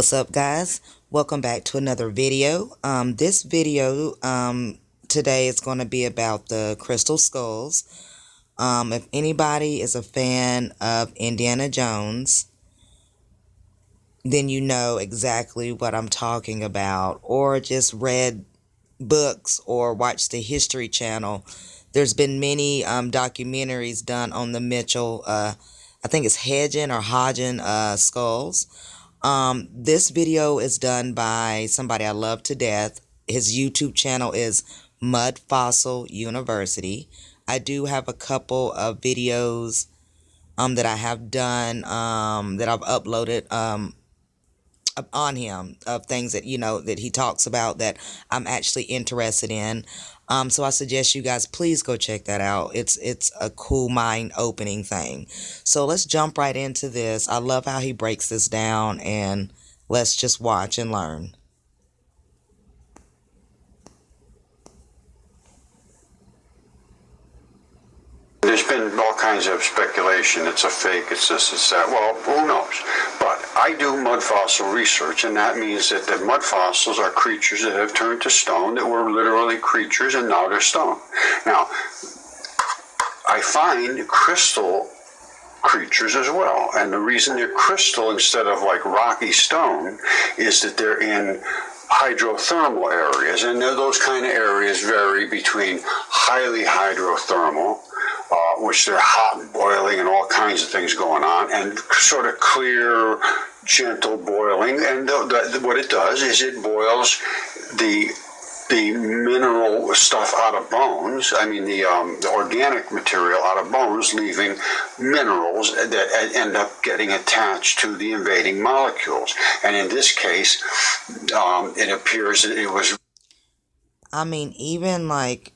What's up, guys? Welcome back to another video. This video today is going to be about the crystal skulls. If anybody is a fan of Indiana Jones, then you know exactly what I'm talking about, or just read books or watched the History Channel. There's been many documentaries done on the Mitchell, I think it's Hodgen skulls. This video is done by somebody I love to death. His YouTube channel is MUDFOSSIL University. I do have a couple of videos that I have done that I've uploaded on him, of things that that he talks about that I'm actually interested in. So I suggest you guys please go check that out. It's a cool mind opening thing. So let's jump right into this. I love how he breaks this down, and let's just watch and learn. There's been all kinds of speculation. It's a fake, it's this, it's that. Well, who knows? But I do mud fossil research, and that means that the mud fossils are creatures that have turned to stone, that were literally creatures, and now they're stone. Now, I find crystal creatures as well, and the reason they're crystal instead of like rocky stone is that they're in hydrothermal areas, and those kind of areas vary between highly hydrothermal, which they're hot and boiling and all kinds of things going on, and sort of clear, gentle boiling. And what it does is it boils the mineral stuff out of bones. I mean the organic material out of bones, leaving minerals that end up getting attached to the invading molecules. And in this case, it appears that it was. I mean, even like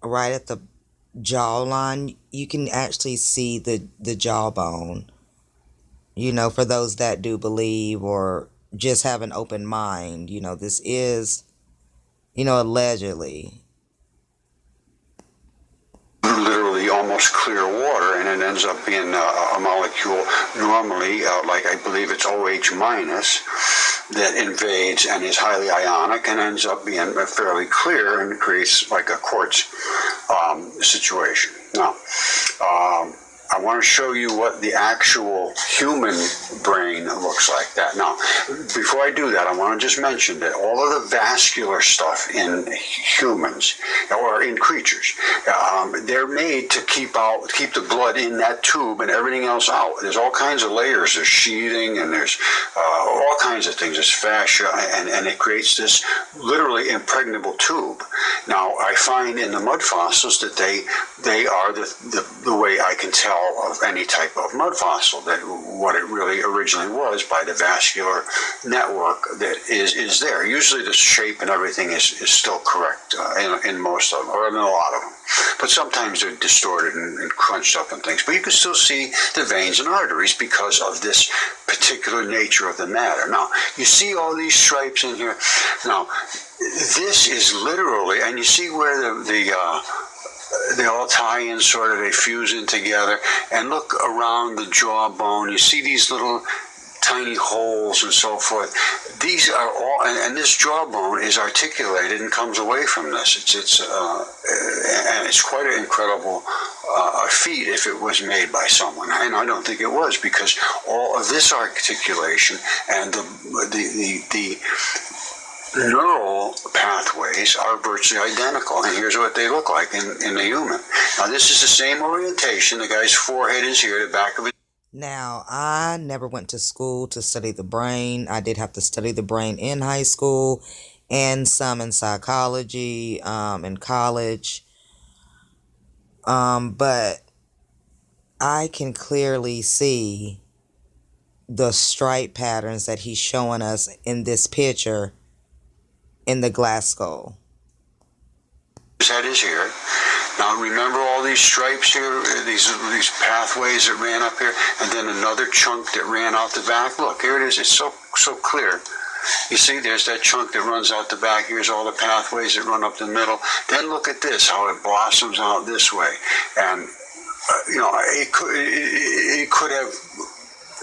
right at the jawline, you can actually see the jawbone. For those that do believe or just have an open mind, this is, allegedly literally almost clear water, and it ends up being a molecule normally, like I believe it's OH minus, that invades and is highly ionic and ends up being fairly clear and creates like a quartz situation. Now, I want to show you what the actual human brain looks like that. Now, before I do that, I want to just mention that all of the vascular stuff in humans or in creatures, they're made to keep the blood in that tube and everything else out. There's all kinds of layers. There's sheathing, and there's all kinds of things. There's fascia, and it creates this literally impregnable tube. Now, I find in the mud fossils that they are the way I can tell of any type of mud fossil, that what it really originally was by the vascular network that is there. Usually the shape and everything is still correct in most of them, or in a lot of them. But sometimes they're distorted and crunched up and things. But you can still see the veins and arteries because of this particular nature of the matter. Now, you see all these stripes in here. Now, this is literally, and you see where they all tie in, sort of, they fuse in together. And look around the jawbone, you see these little tiny holes and so forth. These are all, and this jawbone is articulated and comes away from this. And it's quite an incredible feat if it was made by someone. And I don't think it was, because all of this articulation and the neural pathways are virtually identical, and here's what they look like in the human. Now, this is the same orientation. The guy's forehead is here, the back of it. Now, I never went to school to study the brain. I did have to study the brain in high school and some in psychology in college. But I can clearly see the stripe patterns that he's showing us in this picture in the glass skull. His head is here. Now, remember all these stripes here, these pathways that ran up here, and then another chunk that ran out the back. Look, here it is. It's so clear. You see, there's that chunk that runs out the back. Here's all the pathways that run up the middle. Then look at this, how it blossoms out this way. And, it could have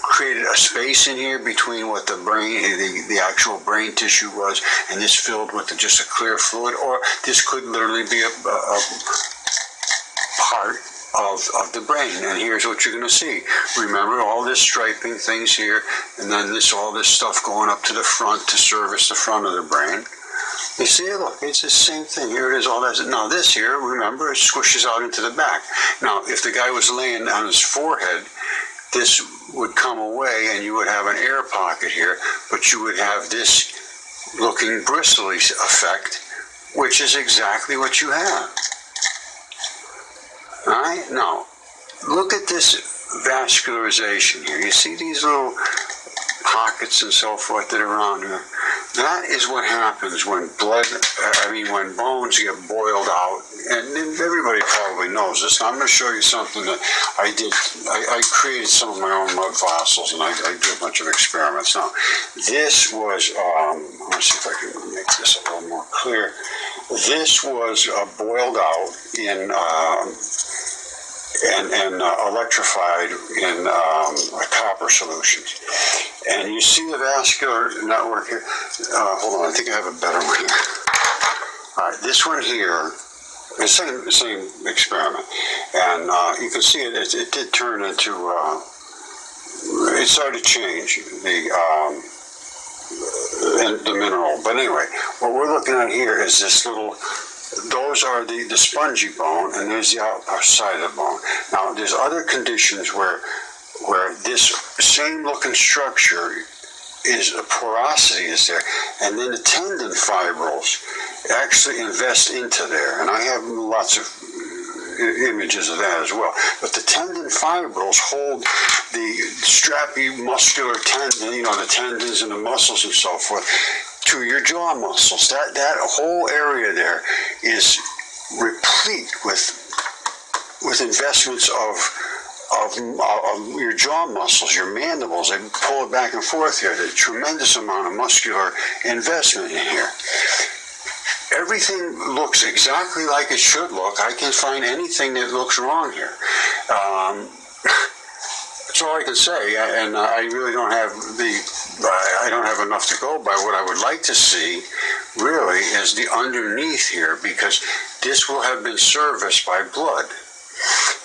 created a space in here between what the brain, the actual brain tissue was, and this filled with just a clear fluid, or this could literally be a part of the brain. And here's what you're going to see. Remember all this striping things here, and then all this stuff going up to the front to service the front of the brain. You see, look, it's the same thing. Here it is, all that. Now this here, remember, it squishes out into the back. Now, if the guy was laying on his forehead, this would come away and you would have an air pocket here, but you would have this looking bristly effect, which is exactly what you have. All right? Now, look at this vascularization here. You see these little pockets and so forth that are around here? That is what happens when when bones get boiled out, and everybody probably knows this. Now, I'm going to show you something that I did. I created some of my own mud fossils, and I did a bunch of experiments. Now, this was, let's see if I can make this a little more clear. This was boiled out in and electrified in copper solutions. And you see the vascular network here. Hold on, I think I have a better one here. All right, this one here, the same experiment. And you can see it did turn into, it started to change the mineral. But anyway, what we're looking at here is this little, those are the spongy bone, and there's the outside of the bone. Now, there's other conditions where this same looking structure is a porosity is there, and then the tendon fibrils actually invest into there. And I have lots of images of that as well. But the tendon fibrils hold the strappy muscular tendon, the tendons and the muscles and so forth, to your jaw muscles. That whole area there is replete with investments of your jaw muscles, your mandibles. They pull it back and forth here. There's a tremendous amount of muscular investment in here. Everything looks exactly like it should look. I can't find anything that looks wrong here. That's all I can say, and I really don't have I don't have enough to go by. What I would like to see, really, is the underneath here, because this will have been serviced by blood.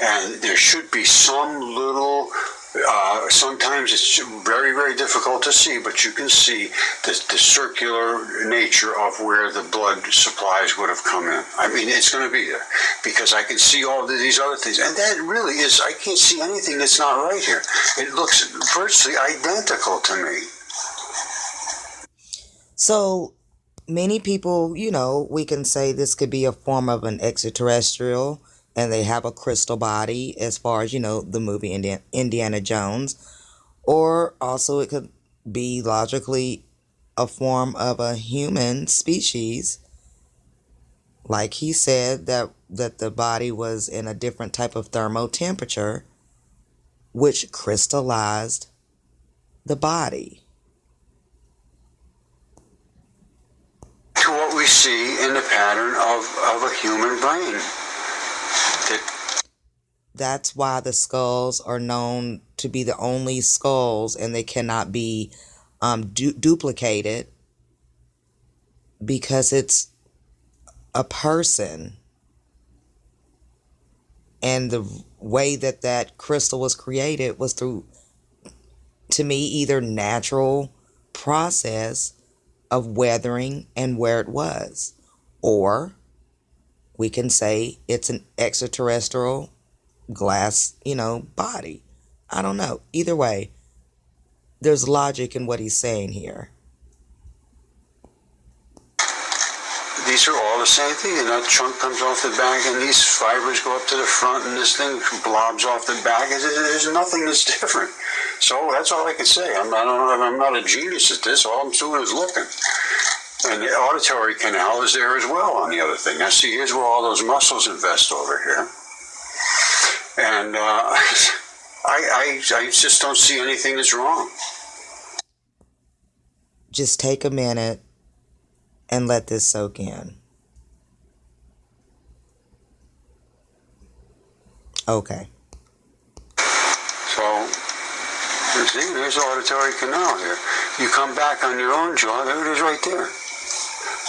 And there should be some little, sometimes it's very, very difficult to see, but you can see the circular nature of where the blood supplies would have come in. I mean, it's going to be there, because I can see all of these other things. And that really is, I can't see anything that's not right here. It looks virtually identical to me. So many people, we can say this could be a form of an extraterrestrial, and they have a crystal body, as far as, the movie Indiana Jones. Or also it could be logically a form of a human species. Like he said, that the body was in a different type of thermotemperature, which crystallized the body. To what we see in the pattern of a human brain. That's why the skulls are known to be the only skulls, and they cannot be duplicated, because it's a person. And the way that crystal was created was through, to me, either natural process of weathering and where it was, or we can say it's an extraterrestrial glass, body. I don't know. Either way, there's logic in what he's saying here. These are all the same thing, and that chunk comes off the back, and these fibers go up to the front, and this thing blobs off the back. There's nothing that's different. So that's all I can say. I'm not a genius at this. All I'm doing is looking. And the auditory canal is there as well on the other thing. Now see, here's where all those muscles invest over here. And I just don't see anything that's wrong. Just take a minute and let this soak in. Okay. So See, there's the auditory canal here. You come back on your own jaw, there it is right there.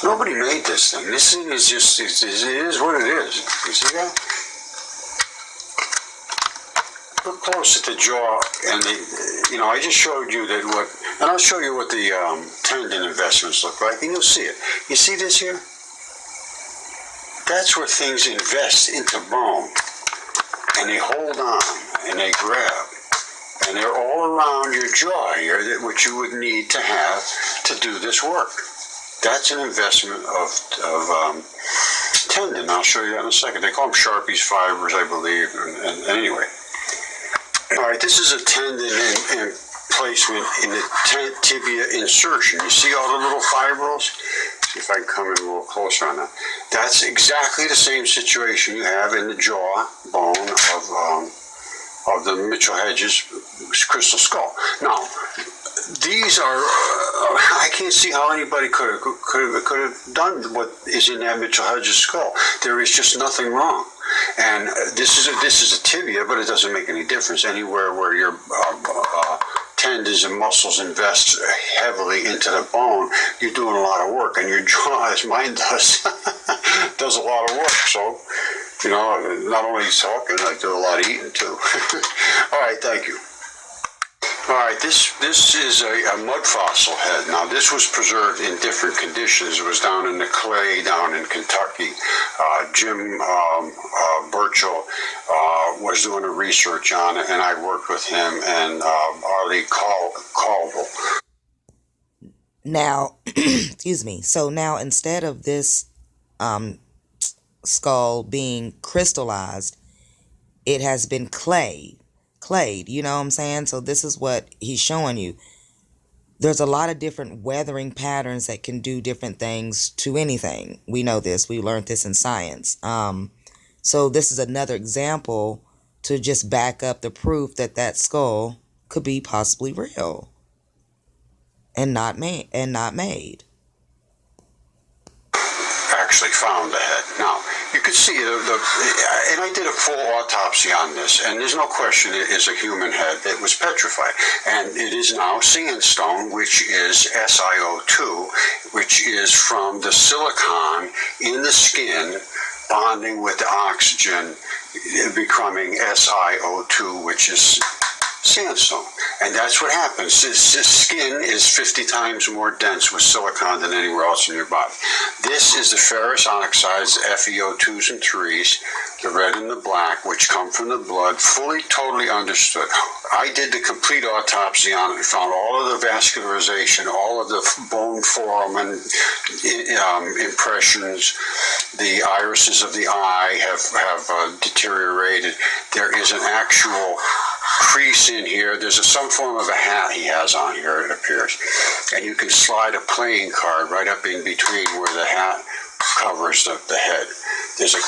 Nobody made this thing. This thing is just, it is what it is. You see that? Look close at the jaw, and I just showed you that and I'll show you what the tendon investments look like, and you'll see it. You see this here? That's where things invest into bone, and they hold on, and they grab, and they're all around your jaw here, which you would need to have to do this work. That's an investment of tendon. I'll show you that in a second. They call them Sharpie's fibers, I believe, and anyway. All right, this is a tendon and placement in the tibia insertion. You see all the little fibrils? See if I can come in a little closer on that. That's exactly the same situation you have in the jaw bone of the Mitchell Hedges crystal skull. Now, these are, I can't see how anybody could have done what is in that Mitchell Hedges skull. There is just nothing wrong. And this is a tibia, but it doesn't make any difference. Anywhere where your tendons and muscles invest heavily into the bone, you're doing a lot of work, and your jaw, as mine does, does a lot of work. So, not only talking, I do a lot of eating too. All right, thank you. All right, this is a mud fossil head. Now, this was preserved in different conditions. It was down in the clay down in Kentucky. Jim Burchell was doing a research on it, and I worked with him and Arlie Caldwell. Now, excuse me. So now, instead of this skull being crystallized, it has been clayed, you know what I'm saying? So this is what he's showing you. There's a lot of different weathering patterns that can do different things to anything. We know this. We learned this in science. So this is another example to just back up the proof that that skull could be possibly real and not made. Actually found the head. Now, you could see and I did a full autopsy on this, and there's no question it is a human head that was petrified. And it is now sandstone, which is SiO2, which is from the silicon in the skin bonding with the oxygen, becoming SiO2, which is sandstone. And that's what happens. This skin is 50 times more dense with silicon than anywhere else in your body. This is the ferrous oxides, the FeO2s and 3s, the red and the black, which come from the blood, fully, totally understood. I did the complete autopsy on it and found all of the vascularization, all of the bone foramen impressions. The irises of the eye have deteriorated. There is an actual crease in here. There's some form of a hat he has on here, it appears. And you can slide a playing card right up in between where the hat covers the head. There's a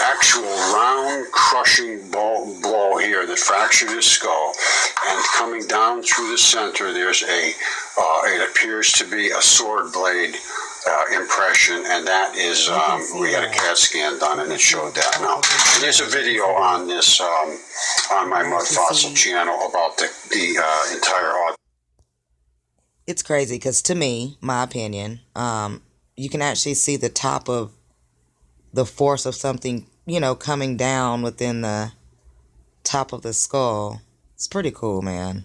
actual round crushing blow here that fractured his skull, and coming down through the center there's it appears to be a sword blade impression, and that is we had a CAT scan done and it showed that. Now there's a video on this on my Mud Fossil channel about the entire It's crazy because, to me, my opinion, you can actually see the top of the force of something, coming down within the top of the skull. It's pretty cool, man.